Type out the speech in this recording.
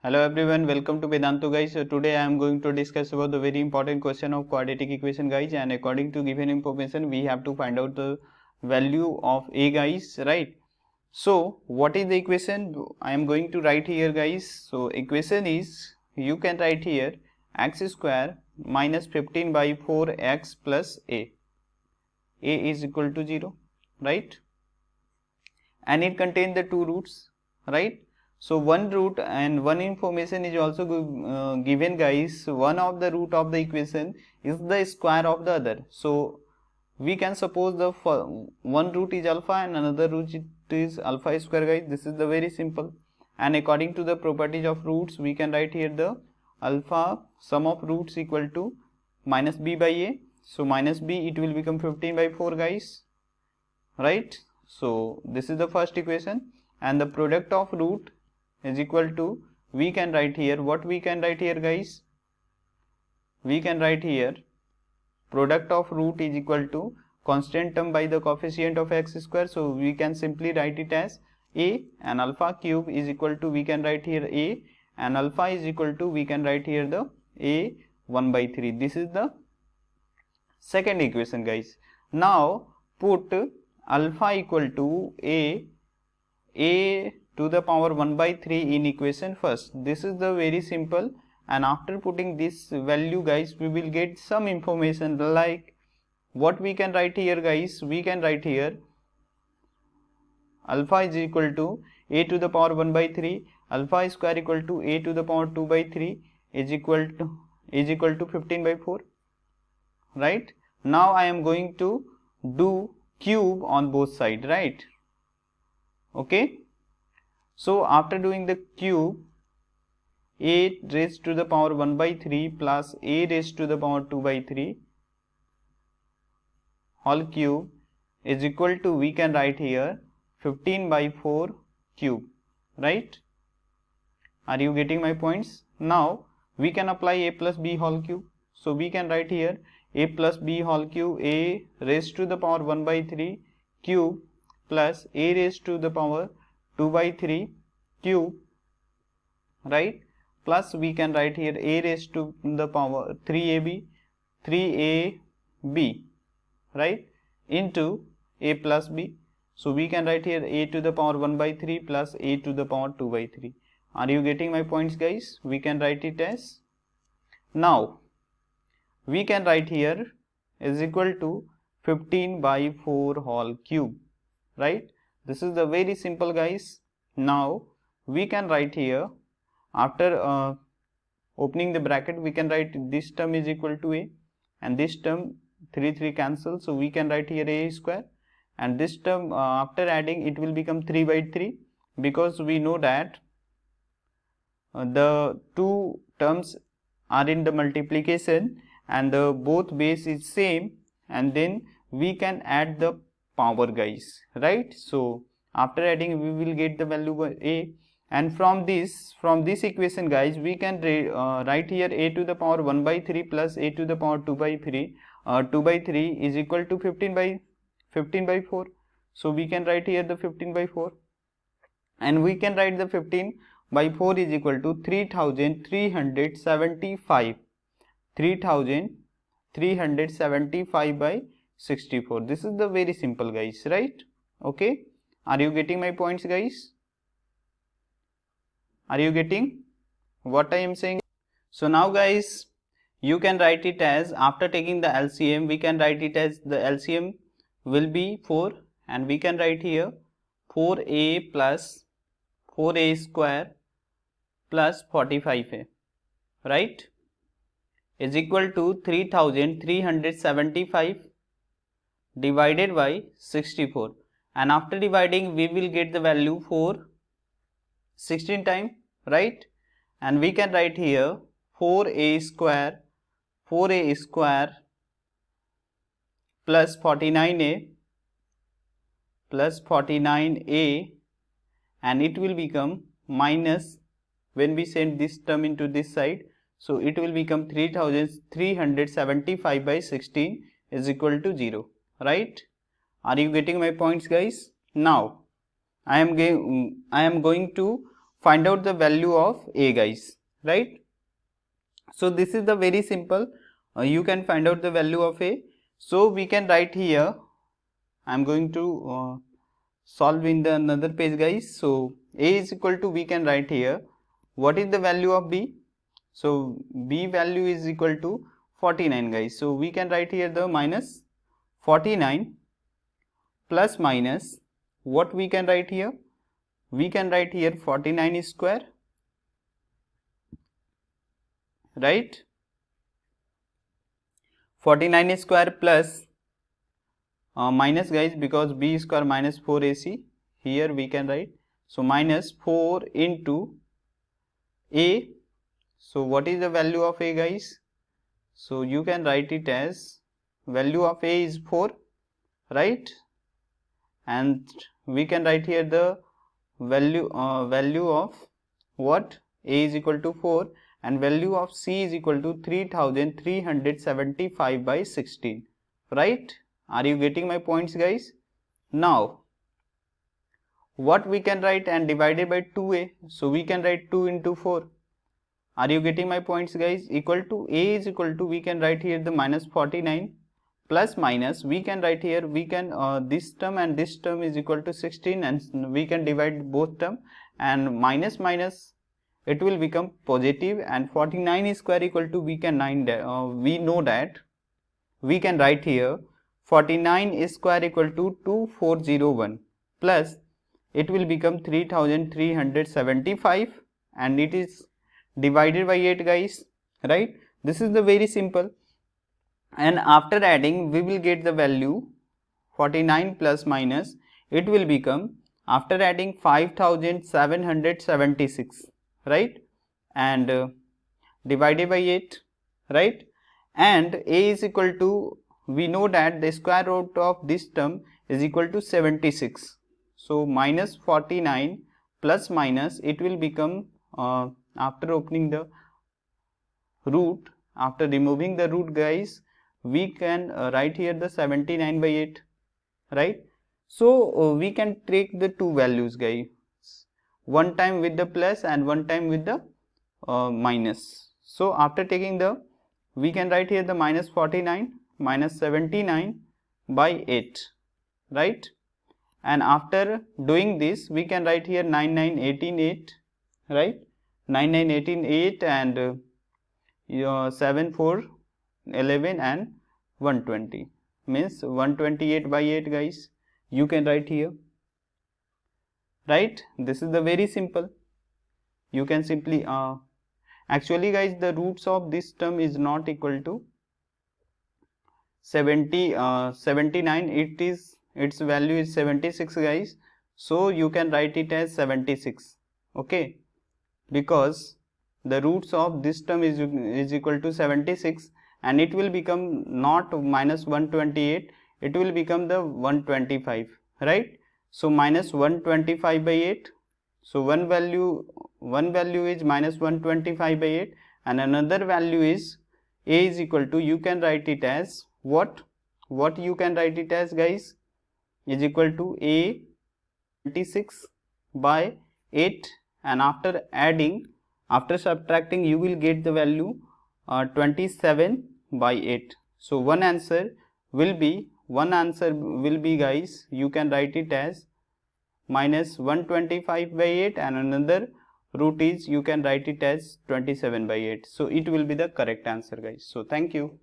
Hello everyone, welcome to Vedantu guys. So today I am going to discuss about the very important question of quadratic equation guys, and according to given information we have to find out the value of a guys, right? So what is the equation? I am going to write here guys. So equation is, you can write here x square minus 15 by 4x plus a is equal to 0, right? And it contains the two roots, right? So one root and one information is also given guys. One of the root of the equation is the square of the other. So we can suppose the one root is alpha and another root is alpha square guys. This is the very simple, and according to the properties of roots we can write here the alpha sum of roots equal to minus b by a. So minus b, it will become 15 by 4 guys, right? So this is the first equation, and the product of root is equal to, we can write here, what we can write here guys, we can write here product of root is equal to constant term by the coefficient of x square. So we can simply write it as a, and alpha cube is equal to, we can write here a, and alpha is equal to, we can write here the a 1 by 3. This is the second equation guys. Now put alpha equal to a to the power 1 by 3 in equation first. This is the very simple, and after putting this value guys we will get some information, like what we can write here guys. We can write here alpha is equal to a to the power 1 by 3, alpha square equal to a to the power 2 by 3 is equal to 15 by 4, right? Now I am going to do cube on both sides, right? Okay, so after doing the cube, a raised to the power 1 by 3 plus a raised to the power 2 by 3 whole cube is equal to, we can write here 15 by 4 cube, right? Are you getting my points? Now we can apply a plus b whole cube. So we can write here a plus b whole cube, a raised to the power 1 by 3 cube plus a raised to the power 2 by 3 cube, right? Plus we can write here a raised to the power 3ab, right, into a plus b. So we can write here a to the power 1 by 3 plus a to the power 2 by 3. Are you getting my points guys? We can write it as, now we can write here is equal to 15 by 4 whole cube, right? This is the very simple guys. Now we can write here, after opening the bracket, we can write this term is equal to a, and this term 3 cancel, so we can write here a square, and this term after adding it will become 3 by 3, because we know that the two terms are in the multiplication and the both base is same, and then we can add the power guys, right? So after adding we will get the value a, and from this equation guys we can write here a to the power 1 by 3 plus a to the power 2 by 3 is equal to 15 by 4. So we can write here the 15 by 4, and we can write the 15 by 4 is equal to 3375 by 64. This is the very simple guys, right? Okay, are you getting my points guys? Are you getting what I am saying? So now guys you can write it as, after taking the LCM we can write it as, the LCM will be 4, and we can write here 4a plus 4a square plus 45a, right, is equal to 3375 divided by 64, and after dividing we will get the value 16 times, right? And we can write here 4a square plus 49a, and it will become minus, when we send this term into this side, so it will become 3375 by 16 is equal to 0, right? Are you getting my points guys? Now I am going to find out the value of a, guys, right? So this is the very simple, you can find out the value of a. So we can write here, I am going to solve in the another page, guys. So a is equal to, we can write here, what is the value of b? So b value is equal to 49, guys. So we can write here the minus 49 plus minus, what we can write here? We can write here 49 square, right? 49 square plus minus, guys, because b square minus 4ac, here we can write, so minus 4 into a. So what is the value of a, guys? So you can write it as, value of a is 4, right? And we can write here the value of what? A is equal to 4, and value of c is equal to 3375 by 16, right? Are you getting my points, guys? Now what we can write, and divided by 2a, so we can write 2 into 4. Are you getting my points, guys? Equal to, a is equal to, we can write here the minus 49 plus minus, we can write here, we can this term and this term is equal to 16, and we can divide both term, and minus minus it will become positive, and 49 square equal to, we can we know that we can write here 49 square equal to 2401 plus it will become 3375, and it is divided by 8, guys, right? This is the very simple, and after adding we will get the value 49 plus minus, it will become, after adding 5776, right? And divided by 8, right? And a is equal to, we know that the square root of this term is equal to 76. So minus 49 plus minus, it will become, after opening the root, after removing the root, guys, we can write here the 79 by 8, right? So we can take the two values, guys, one time with the plus and one time with the minus. So after taking the, we can write here the minus 49 minus 79 by 8, right? And after doing this, we can write here 9 9 18 8, right? 9 9 18 8, and 7 4 11 and 120, means 128 by 8, guys, you can write here, right? This is the very simple, you can simply actually, guys, the roots of this term is not equal to 79, it is, its value is 76, guys. So you can write it as 76, okay, because the roots of this term is equal to 76, and it will become not minus 128, it will become the 125, right? So minus 125 by 8, so one value is minus 125 by 8, and another value is a is equal to, you can write it as what you can write it as, guys, is equal to a 26 by 8, and after adding, after subtracting, you will get the value 27 by 8. So one answer will be, guys, you can write it as minus 125 by 8, and another root is, you can write it as 27 by 8. So it will be the correct answer, guys. So thank you.